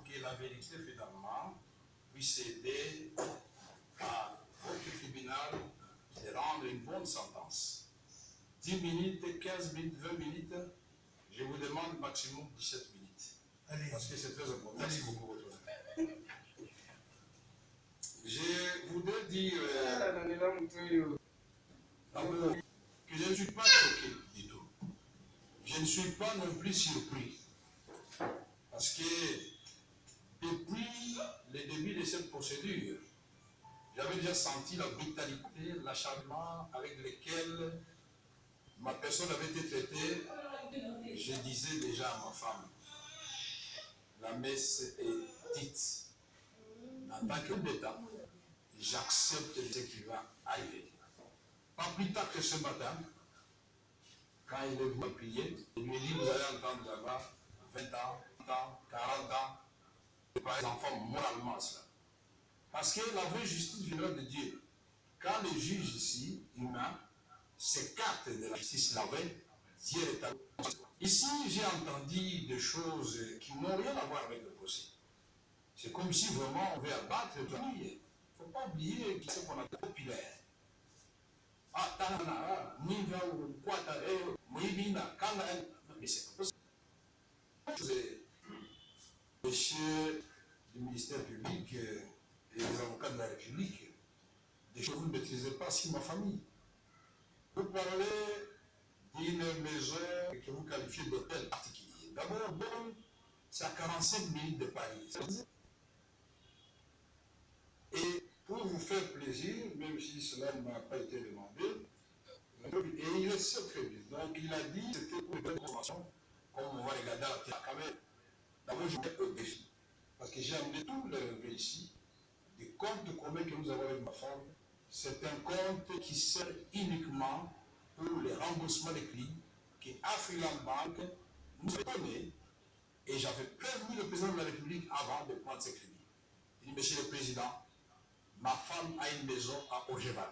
que la vérité finalement puisse aider à votre tribunal de rendre une bonne sentence. 10 minutes, 15 minutes, 20 minutes, je vous demande maximum 17 minutes. Allez. Parce que c'est très important. Merci beaucoup votre temps. Je voudrais dire d'abord que je ne suis pas choqué du tout. Je ne suis pas non plus surpris. Parce que depuis le début de cette procédure, j'avais déjà senti la brutalité, l'acharnement avec lequel ma personne avait été traitée. Je disais déjà à ma femme, la messe est dite. En tant qu'homme d'État, j'accepte ce qui va arriver. Pas plus tard que ce matin, quand il est venu prier, il me dit, vous allez entendre là-bas 20 ans, 30 ans, 40 ans, par les enfants moralement cela. Parce que la vraie justice viendra de Dieu. Quand le juge ici, humain, s'écarte de la justice la vraie, Dieu est à lui. Ici, j'ai entendu des choses qui n'ont rien à voir avec le procès. C'est comme si vraiment on veut abattre le famille. Il ne faut pas oublier ce qu'on appelle populaire. Ah, Tanana, Niva ou Kwata, Moïbina, Kanga, mais c'est pas possible. Les chefs du ministère public et les avocats de la République, des choses que vous ne maîtrisez pas si ma famille. Vous parlez d'une maison que vous qualifiez d'hôtel particulier. D'abord, bon, c'est à 45 minutes de Paris. Et pour vous faire plaisir, même si cela ne m'a pas été demandé, et il le sait très bien. Donc il a dit que c'était pour une bonne consommation, comme on va regarder à la télé. D'abord, je mets au défi. Parce que j'ai amené tout le relevé ici. Des comptes communs que nous avons avec ma femme, c'est un compte qui sert uniquement pour les remboursements des crédits que Afriland Bank nous a donné. Et j'avais prévenu le président de la République avant de prendre ces crédits. Il dit, Monsieur le Président, ma femme a une maison à Ogeval,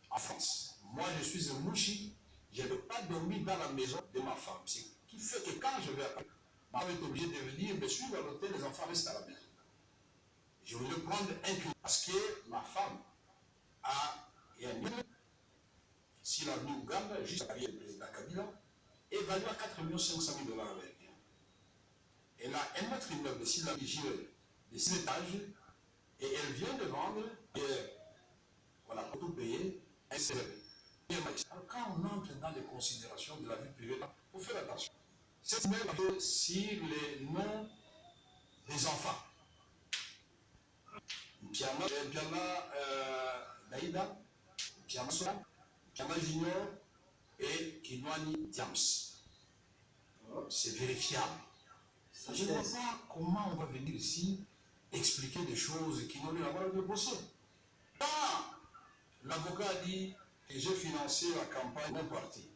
en France. Moi, je suis un mouchi, je ne veux pas dormir dans la maison de ma femme. Ce qui fait que quand je vais à Paris, ma femme est obligée de venir me suivre à l'hôtel, les enfants restent à la maison. Je voulais prendre un crédit parce que ma femme a un si la venue Ouganda, juste à le président Kabila, évalué à 4 500 000 $ américains. Elle a un autre immeuble, si la vigile de 6 étages, et elle vient de vendre, et on a tout payé, un CLV. Alors quand on entre dans les considérations de la vie privée, il faut faire attention. Cette même est sur les noms des enfants. Piana Daïda, Piana Sola, Piana Junior et Kinwani Diams. C'est vérifiable. Je ne vois pas comment on va venir ici expliquer des choses qui n'ont rien à voir avec le procès. Quand l'avocat a dit que j'ai financé la campagne de mon parti,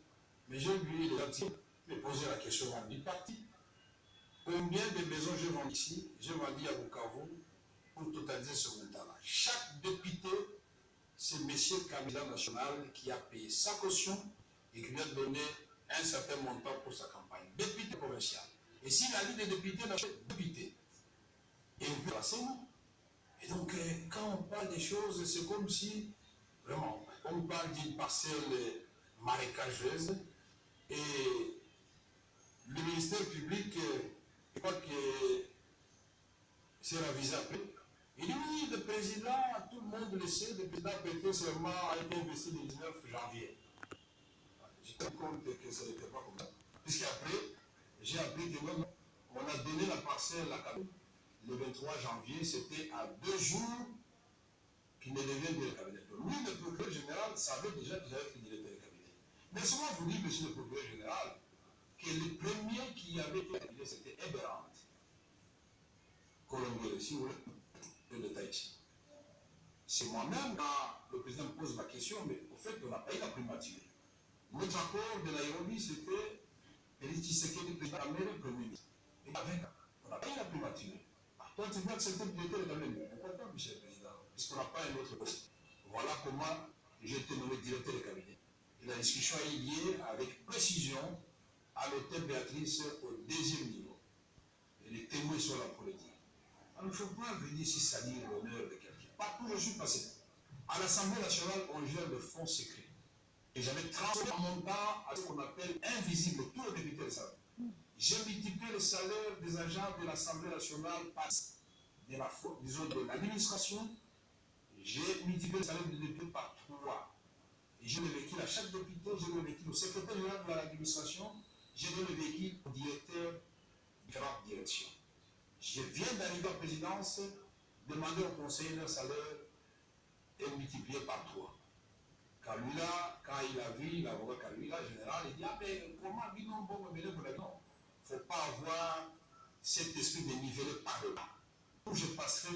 mais j'ai lui de poser la question à mi parti. Combien de maisons j'ai vendu ici? J'ai vendu à Bukavu pour totaliser ce montant-là. Chaque député, c'est M. Kabila national qui a payé sa caution et qui lui a donné un certain montant pour sa campagne. Député provincial. Et s'il a dit des députés, député. Et on peut passer, non? Et donc, quand on parle des choses, c'est comme si, vraiment, on parle d'une parcelle marécageuse et le ministère public, je crois que c'est ravisé après. Il dit oui, le président, tout le monde le sait, le président Pété seulement a été investi le 19 janvier. J'ai tenu compte que ce n'était pas comme ça. Puisqu'après, j'ai appris que même on a donné la parcelle à Kabila. Le 23 janvier, c'était à 2 jours qu'il ne devait de cabinet. Lui, le procureur général, savait déjà qu'il avait fini le cabinet. Mais souvent, vous dites, monsieur le procureur général, que le premier qui avait été cabinet, c'était Eberhard. Colombien, si vous voulez, le détail ici. C'est moi-même, quand le président me pose la question, mais au fait, on n'a pas eu la primature. Notre accord de Nairobi, c'était Félix Tshisekedi, président américain, premier ministre. Et avec, on n'a pas eu la primature. Toi, tu veux accepter de directeur de cabinet. Pourquoi pas, monsieur le président, puisqu'on n'a pas un autre poste. Voilà comment j'ai été nommé directeur de cabinet. Et la discussion est liée avec précision à l'hôtel Béatrice au 2e niveau. Et les témoins sont là pour le dire. Il ne faut pas venir ici salir l'honneur de quelqu'un. Partout où je suis passé, à l'Assemblée nationale, on gère le fonds secret. Et j'avais transformé en montant à ce qu'on appelle invisible, tous les députés le savent. J'ai multiplié le salaire des agents de l'Assemblée nationale par de l'administration. J'ai multiplié le salaire des députés par 3. Et j'ai le véhicule à chaque député, j'ai le véhicule au secrétaire général de l'administration, j'ai le véhicule au directeur de différentes directions. Je viens d'arriver en présidence, demander au conseiller leur salaire est multiplié par 3. Kalula, quand il a vu l'avocat Kalula, général, il dit: ah, mais comment lui non bon me pour la non? Il ne faut pas avoir cet esprit de niveler par là. Où je passerai,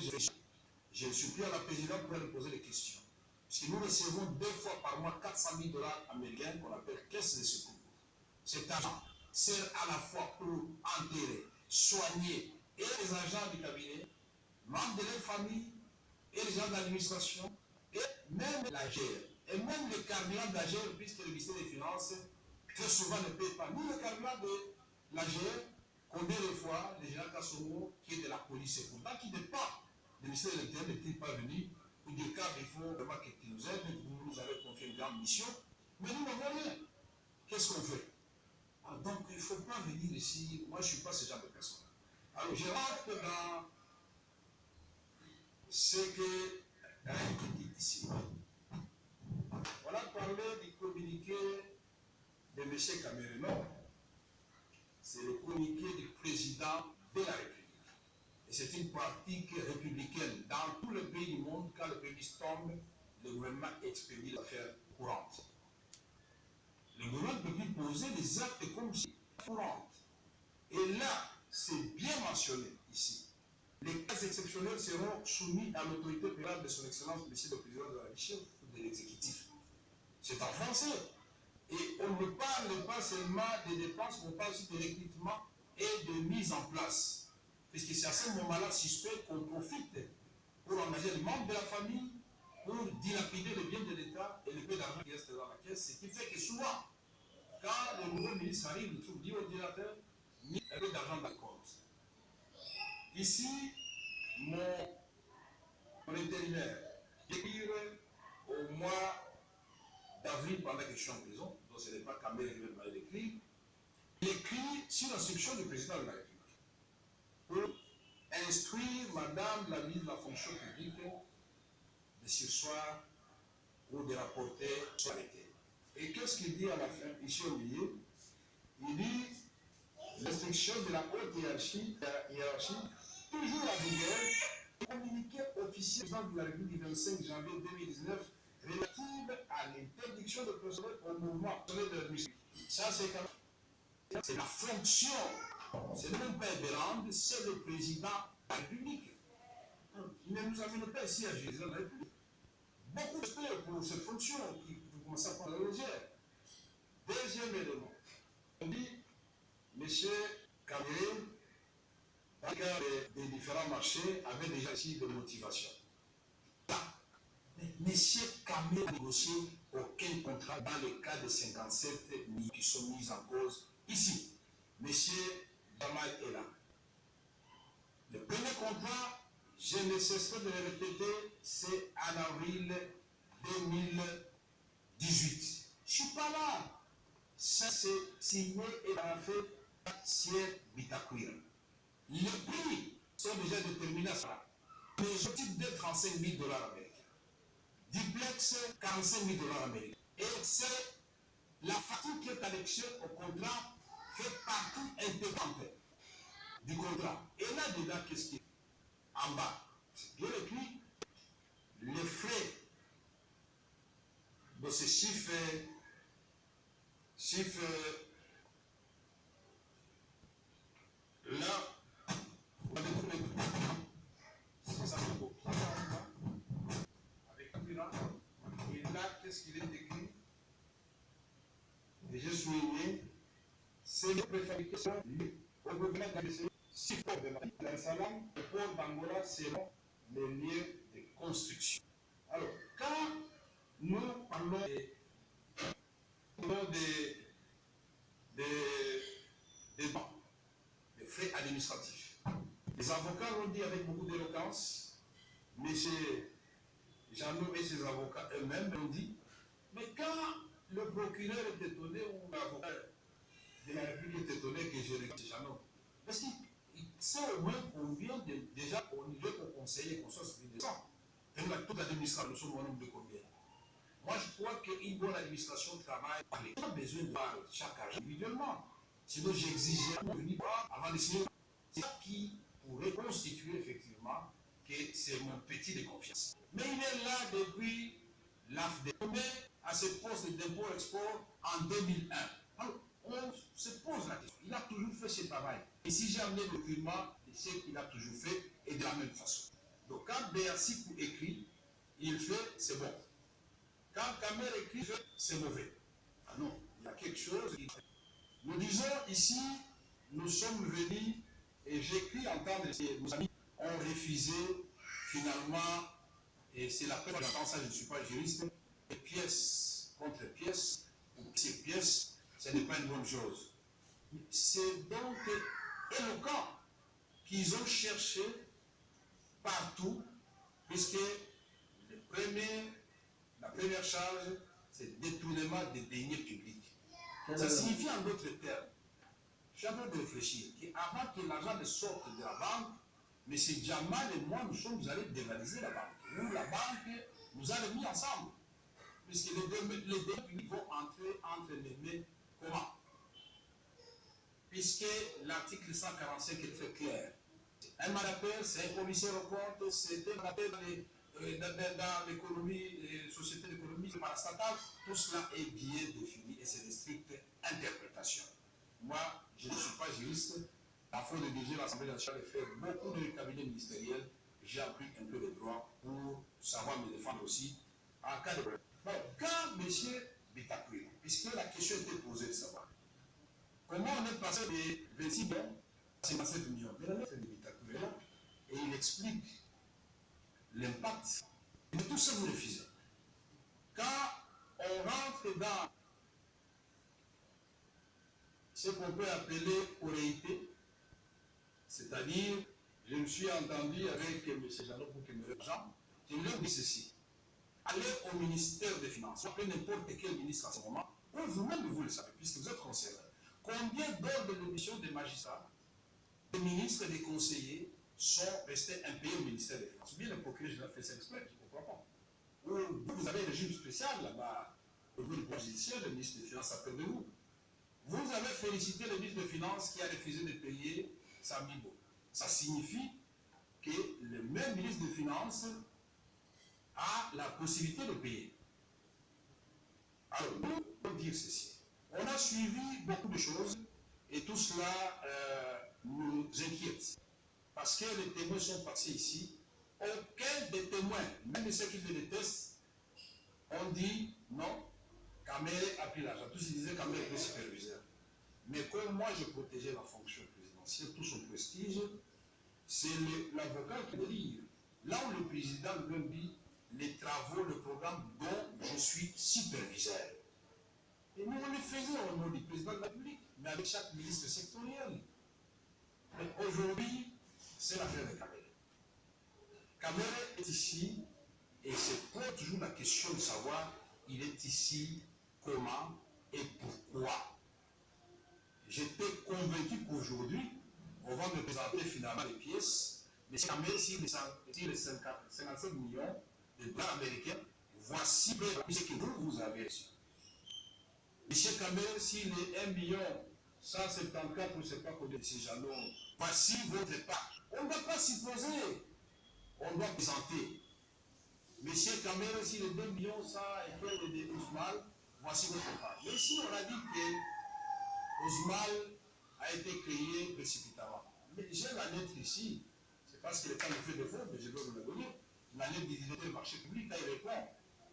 je suis pris à la présidente pour lui poser des questions. Parce que nous recevons 2 fois par mois 400 000 $ américains qu'on appelle caisse de secours. Cet argent sert à la fois pour enterrer, soigner et les agents du cabinet, membres de leur famille et les gens de l'administration, et même la GER. Et même le carburant de la GER, puisque le ministère des Finances, très souvent ne paye pas ni le carburant de la GER, combien de fois le général Kassomo, qui est de la police, et pourtant qui dépend du ministère de l'Intérieur, n'est-il pas venu pour dire qu'il faut vraiment qu'il nous aide, vous nous avez confié une grande mission, mais nous n'avons rien. Qu'est-ce qu'on fait? Donc il ne faut pas venir ici, moi je ne suis pas ce genre de personne. Alors je rentre dans ce que dit ici. On a parlé du communiqué de M. Cameron. C'est le communiqué du président de la République. Et c'est une pratique républicaine. Dans tous les pays du monde, quand le pays tombe, le gouvernement expédie l'affaire courante. Le gouvernement peut plus poser des actes comme si courantes. Et là, c'est bien mentionné ici. Les cas exceptionnels seront soumis à l'autorité pénale de son Excellence, M. le Président de la République ou de l'exécutif. C'est en français. Et on ne parle pas seulement des dépenses, on parle aussi de recrutement et de mise en place. Puisque c'est à ce moment-là suspect qu'on profite pour engager les membres de la famille, pour dilapider les biens de l'État et le peu d'argent qui reste dans la caisse. Ce qui fait que souvent, quand le nouveau ministre arrive, il trouve ni au directeur, ni un peu d'argent dans le compte. Ici, mon intérimaire, écrire au mois d'avril pendant que je suis en prison, donc ce n'est pas Kamel qui va l'écrire, il écrit sur l'instruction du président de la République pour instruire Madame la ministre de la fonction publique de sursoir ou de rapporter sur l'arrêté. Et qu'est-ce qu'il dit à la fin, ici au milieu? Il dit l'instruction de la haute hiérarchie, toujours à vigueur, communiqué officiellement de la République du 25 janvier 2019 relative à l'interdiction de procéder au mouvement de l'administration. Ça, c'est la fonction. C'est même pas Bérande, c'est le président de la République. Ne nous amenez pas ici à Jésus de la République. Beaucoup de respect pour cette fonction qui vous commencez à prendre la légère. Deuxième élément. On dit, M. Cameron, dans le cas des différents marchés, avait déjà ici de motivation. M. Cameron n'a négocié aucun contrat dans le cas de 57 qui sont mis en cause ici. M. Jamal est là. Le premier contrat, je ne cesserai de le répéter, c'est en avril 2018. Je ne suis pas là. Ça, c'est signé et en fait Sierre Bitakuir. Les prix sont déjà déterminés à ça. Les objectifs de 35 000 $ américains. Duplex, 45 000 $ américains. Et c'est la facture qui est annexée au contrat fait partie intégrante du contrat. Et là-dedans, qu'est-ce qu'il y a? En bas, c'est bien écrit, les frais de ce chiffre là, c'est ça le beau. Avec tout là, et là, qu'est-ce qu'il est écrit? Et j'ai souligné, c'est le préfabriqué au gouvernement d'ABC, 6 ports de Mali, Dar es Salaam, le port d'Angola selon les lieux de construction. Alors, quand nous parlons des frais administratifs, Les avocats l'ont dit avec beaucoup d'éloquence. M. Jeannot et ses avocats eux-mêmes l'ont dit. Mais quand le procureur est étonné ou l'avocat de la République est étonné que je regarde Jeannot, parce qu'il sait au moins combien déjà au niveau qu'on conseiller, qu'on soit suivi de ça. Et toute l'administration, nous sommes au nombre de combien? Moi, je crois qu'une bonne administration travaille par les. On a besoin de voir chaque agent individuellement. Sinon, j'exigeais de venir voir avant de signer. C'est ça qui pourrait constituer effectivement que c'est mon petit de confiance. Mais il est là depuis l'AFD. On est à ce poste d'import-export en 2001. Alors, on se pose la question. Il a toujours fait ce travail. Et si j'ai amené le document, c'est ce qu'il a toujours fait et de la même façon. Donc, quand Béatrice écrit, il fait, c'est bon. Quand Kamer écrit, c'est mauvais. Ah non, il y a quelque chose qui... Nous disons ici, nous sommes venus, et j'écris en tant que nos amis ont refusé finalement, et c'est la première fois que j'entends ça, je ne suis pas juriste, et pièce contre pièce, ou pièce, ce n'est pas une bonne chose. C'est donc éloquent qu'ils ont cherché partout, puisque la première charge, c'est détournement des deniers publics. Ça signifie en d'autres termes, je suis en train de réfléchir, qu'avant que l'argent ne sorte de la banque, M. Jamal et moi, nous sommes allés dévaliser la banque. Nous, la banque, nous a mis ensemble. Puisque les deniers publics vont entrer entre les mains comment? Puisque l'article 145 est très clair. Un mandataire, c'est un commissaire au compte, c'est un mandataire dans l'économie, société d'économie parastatale, tout cela est bien défini et c'est de stricte interprétation. Moi, je ne suis pas juriste. À force de diriger l'Assemblée nationale et faire beaucoup de cabinets ministériels, j'ai appris un peu de droit pour savoir me défendre aussi en cas de problème. Bon, quand M. Bitakoui, puisque la question était posée de savoir comment on est passé de 26 millions à 57 millions, mais la lettre de Bitakoui est là et il explique l'impact. Mais tout ça, vous refusez. Quand on rentre dans ce qu'on peut appeler oreillité, c'est-à-dire, je me suis entendu avec M. Jeannot pour qu'il me réponde, je lui ai dit ceci. Allez au ministère des Finances, appelez n'importe quel ministre à ce moment, ou vous-même vous le savez, puisque vous êtes concerné. Combien d'ordres de mission des magistrats, des ministres et des conseillers sont restés impayés au ministère des Finances? Ou bien le procureur général fait ça exprès, je ne comprends pas. Ou vous avez un régime spécial là-bas, au niveau du pouvoir judiciaire, le ministre des Finances a peur de vous. Vous avez félicité le ministre des Finances qui a refusé de payer Samibo. Ça signifie que le même ministre des Finances a la possibilité de payer. Alors, nous pouvons dire ceci. On a suivi beaucoup de choses et tout cela nous inquiète. Parce que les témoins sont passés ici. Aucun des témoins, même ceux qui le détestent, ont dit non, Kamere a pris l'argent. Tous ils disaient Kamere était superviseur. Mais comme moi je protégeais la fonction présidentielle, tout son prestige, c'est l'avocat qui veut dire. Là où le président lui dit les travaux, le programme dont je suis superviseur. Et nous, on le faisait au nom du président de la République, mais avec chaque ministre sectoriel. Mais aujourd'hui, c'est l'affaire de Kamere. Kamere est ici, et c'est pour toujours la question de savoir, il est ici, comment et pourquoi. J'étais convaincu qu'aujourd'hui, on va me présenter finalement les pièces, mais Kamere, si les 57 millions de dollars américains, voici ce que vous avez reçu. Monsieur Kamere, s'il est 1 million 174, je ne sais pas combien de ces jalons, voici votre part. On ne doit pas s'y poser, on doit présenter. Monsieur Kamere, s'il est 2 millions 100 et quelques de Ousmane, voici votre part. Mais ici, on a dit que Ousmane a été créé précipitamment. Mais j'ai la lettre ici, c'est parce que le temps me fait défaut, mais je vais vous la donner. La lettre du directeur du marché public, là, il répond.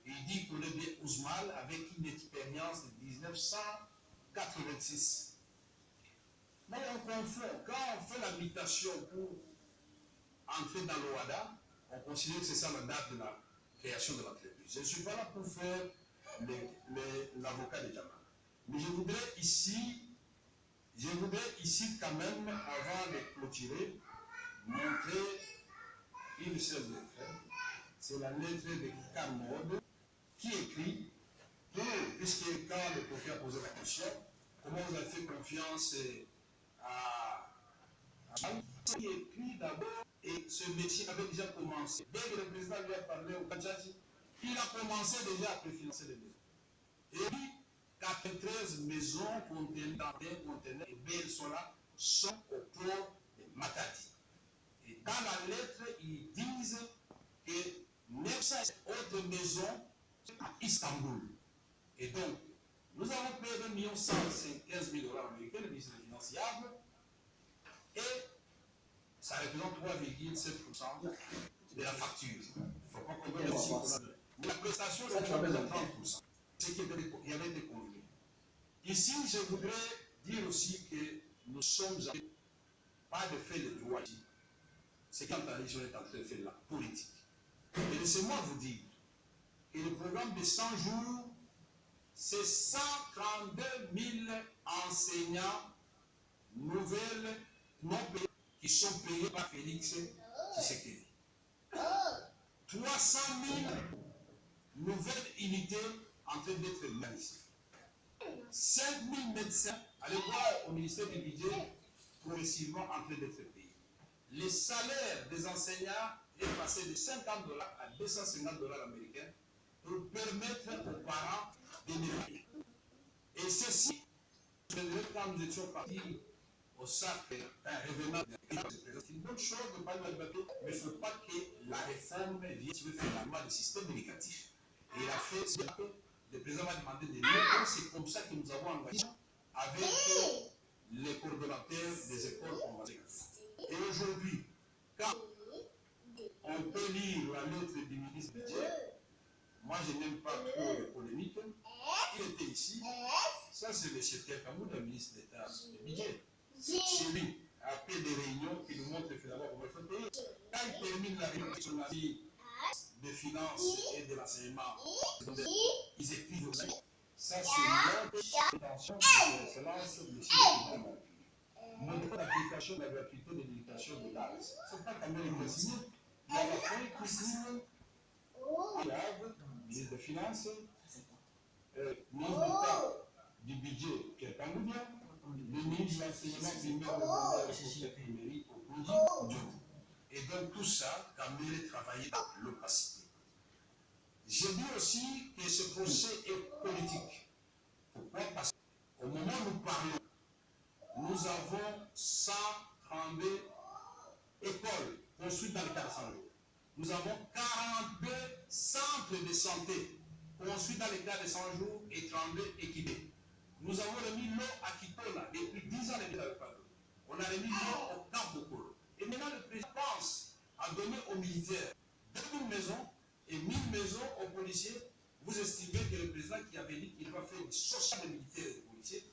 Il dit qu'on est bien Ousmane avec une expérience de 1986. Mais on confond. Quand on fait l'habitation pour entrer dans l'OADA, on considère que c'est ça la date de la création de l'entreprise. Je ne suis pas là pour faire l'avocat de Jamal. Mais je voudrais ici quand même, avant de clôturer, montrer une seule lettre. C'est la lettre de Carmode qui écrit, puisque quand le prophète a posé la question, comment vous avez fait confiance à qui écrit d'abord, et ce métier avait déjà commencé. Dès que le président lui a parlé au Kachati, il a commencé déjà à préfinancer les maisons. Et puis, 93 maisons contenant et Belsola sont au port de Matadi. Et dans la lettre, ils disent que 900 autres maisons à Istanbul. Et donc, nous avons payé 1 115 000 $ américains, le ministre des Finances Yable, et ça représente 3,7% de la facture. Il ne faut pas qu'on voit aussi pour la prestation, c'est 30%. Ce qui avait été convenu. Ici, je voudrais dire aussi que nous sommes pas de fait de droit. C'est quand la religion est en train de faire la politique. Et laissez-moi vous dire que le programme de 100 jours, c'est 132 000 enseignants nouvelles non payés qui sont payés par Félix Tshisekedi. 300 000 nouvelles unités en train d'être réalisées. 5 000 médecins, allez voir au ministère du Budget, progressivement en train d'être payés. Les salaires des enseignants est passé de 50 $ à 250 $ américains pour permettre aux parents de nettoyer. Et ceci, quand nous étions partis au SAC, un revenant c'est une bonne chose de parler de la mais il ne faut pas que la réforme vienne finalement le système éducatif. Et il a fait ce que le président m'a demandé de nous, c'est comme ça que nous avons engagé avec les coordonnateurs des écoles conventionnelles. Et aujourd'hui, quand on peut lire la lettre du ministre du Budget, moi je n'aime pas trop les polémiques, il était ici, ça c'est le chef Kamoud, le ministre d'État du Budget. C'est lui, après des réunions qui nous montrent finalement comment il faut payer. Quand il termine la réunion sur la vie des finances et de l'enseignement, ils écrivent aussi. Ça, c'est notre intention de l'excellence de M. Montrer l'application de la gratuité de l'éducation de l'AS. C'est pas quand même le signé. Il y a la fin qui signe, ministre des Finances, ministre d'État du Budget, Pierre Kangoubia, le ministre de l'enseignement primaire de la numérique au Congo. Et donc tout ça, Kamel travaillé dans l'opacité. Je dis aussi que ce procès est politique. Pourquoi? Parce qu'au moment où nous parlons, nous avons 132 écoles construites dans les 400 jours. Nous avons 42 centres de santé construits dans les cas de 100 jours et 32 équipés. Nous avons remis l'eau à Kitona depuis 10 ans, les n'avaient pas d'eau. On a remis l'eau au camp Bokolo. Et maintenant, le président pense à donner aux militaires 2000 maisons et 1000 maisons aux policiers. Vous estimez que le président qui avait dit qu'il va faire du social des militaires et des policiers,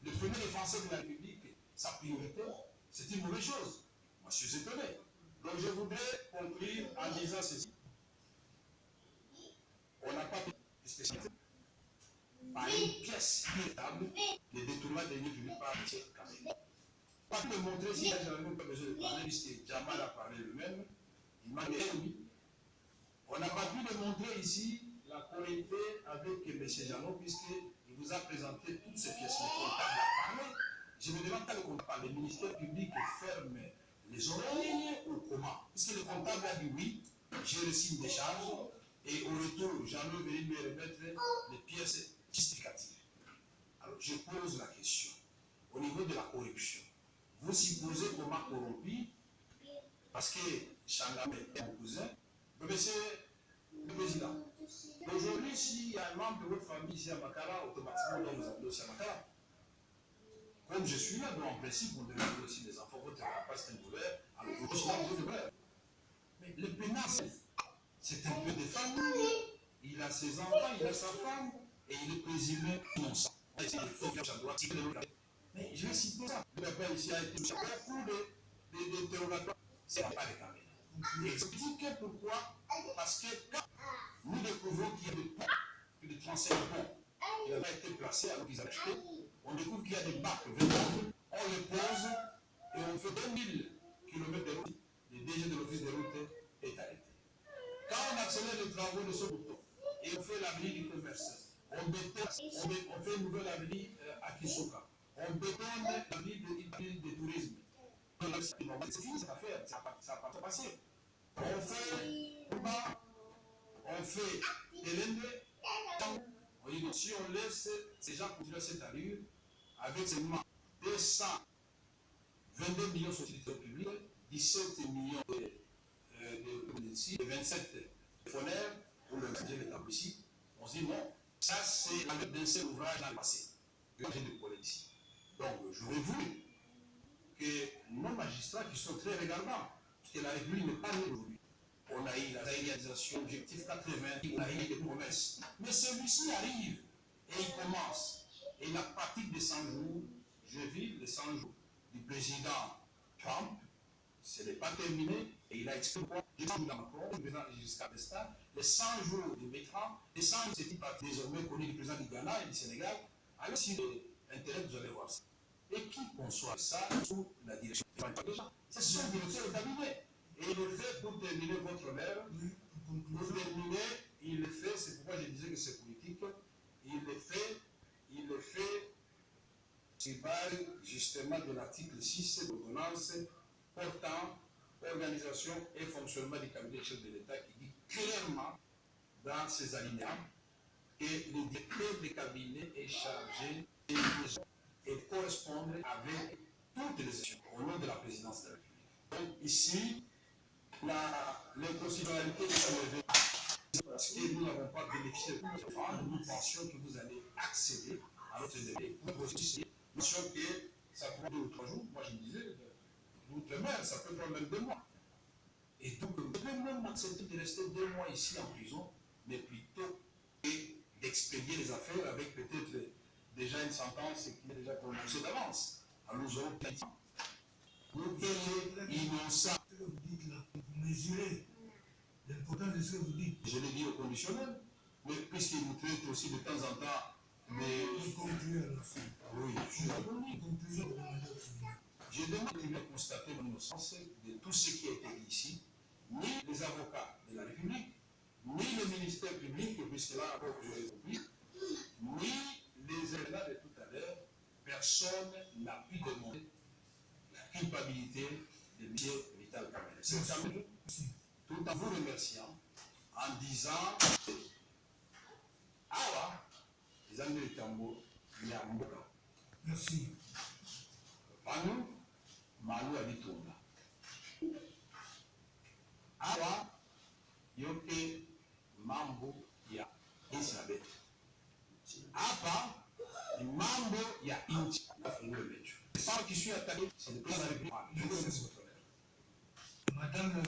le premier défenseur de la République, sa priorité, c'est une mauvaise chose. Moi, je suis étonné. Donc, je voudrais conclure en disant ceci. On n'a pas puisque c'est par une pièce inévitable, les détournements des lieux publics par M. Kamel. Pas de montrer si j'avais même pas besoin de parler, puisque Jamal a parlé lui-même, il m'a dit. On n'a pas pu démontrer ici la qualité avec M. Jeannot, puisqu'il vous a présenté toutes ces pièces. Le comptable a parlé. Je me demande quand le comptable parle, le ministère public ferme les oreilles ou comment? Puisque le comptable a dit oui, j'ai reçu une décharge, et au retour, Jeannot est venu lui remettre les pièces justificatives. Alors, je pose la question. Au niveau de la corruption, vous supposez comment corrompu, parce que Changame est mon cousin, mais monsieur le président, aujourd'hui, s'il y a un membre de votre famille ici à Makala, automatiquement, on doit vous appeler aussi à Makala. Comme je suis là, donc en principe, on devrait appeler aussi des enfants, votre papa c'est un voleur, alors vous aussi un voleur. Mais le pénal, c'est un peu de famille. Il a ses enfants, il a sa femme, et il est présumé innocent. Mais je vais citer ça. Le papa ici a été beaucoup d'interrogatoires. C'est pas des caméras. Explique pourquoi. Parce que quand nous découvrons qu'il y a des ponts, des transferts de ponts, il avait été placé alors qu'ils avaient acheté, on découvre qu'il y a des bacs, on les pose et on fait 2000 km de route. accélère les travaux de ce bouton et on fait l'avenue du commerce. On fait une nouvelle avenue à Kisoka. On bétonne l'avenue de tourisme. C'est fini cette affaire, ça n'a pas passé. On fait des lendemains. Si on laisse ces gens continuer cette allure, avec seulement 222 millions de sociétés publiques, 17 millions de 27 fonctionnaires pour le budget de l'État ici, on se dit non, ça c'est avec d'un seul ouvrage dans le passé. J'ai de coller ici. Donc j'aurais voulu que nos magistrats qui sont très regardants, que la République n'est pas née aujourd'hui. On a eu la réalisation objectif 80, on a eu des promesses. Mais celui-ci arrive et il commence. Et la pratique des 100 jours, je vis les 100 jours du président Trump, ce n'est pas terminé, et il a expliqué pourquoi les 100 jours de Macron, le président jusqu'à Destin, les 100 jours de Bertrand, les 100 jours, c'est désormais connu du président du Ghana et du Sénégal. Alors si l'intérêt, vous allez voir ça. Et qui conçoit ça sous la direction des gens? C'est son directeur de cabinet. Et il le fait pour terminer votre honneur. Pour terminer, il le fait, c'est pourquoi je disais que c'est politique, il le fait sur base justement de l'article 6 de l'ordonnance portant organisation et fonctionnement du cabinet chef de l'État qui dit clairement dans ses alinéas que le directeur du cabinet est chargé et correspondre avec toutes les élections au nom de la présidence de la République. Donc ici, l'inconstitutionnalité est soulevée parce que nous n'avons pas bénéficié de notre offre. Nous pensions que vous allez accéder à notre délai. Nous pensions que ça prend 2 ou 3 jours. Moi, je me disais, l'outre-mer, ça peut prendre même 2 mois. Et donc, vous pouvez même accepter de rester 2 mois ici en prison, mais plutôt que d'expédier les affaires avec peut-être déjà une sentence qui est déjà prononcée d'avance. Alors nous aurons plein de temps. Nous quel est innocent. Vous dites là, vous mesurez l'importance de ce que vous dites. Je l'ai dit au conditionnel, mais puisqu'il vous traite aussi de temps en temps, mais. Oui, je suis conclusion. Je demande de constater l'innocence de tout ce qui a été dit ici, ni les avocats de la République, ni le ministère public, puisque là encore je l'ai compris, ni les éléments de tout à l'heure, personne n'a pu demander la culpabilité de M. Vital Kamerhe. C'est Kamerhe, tout en vous remerciant, en disant Awa, les amis de Tambo, Nyamboka. Merci. Manu, Manu Abitunda. Awa, Yoke, Mambo, ya Isabel. Apa, Mambo, ya Inchi. Les femmes qui sont attaquées, c'est le président de la République. Je vous remercie. Madame la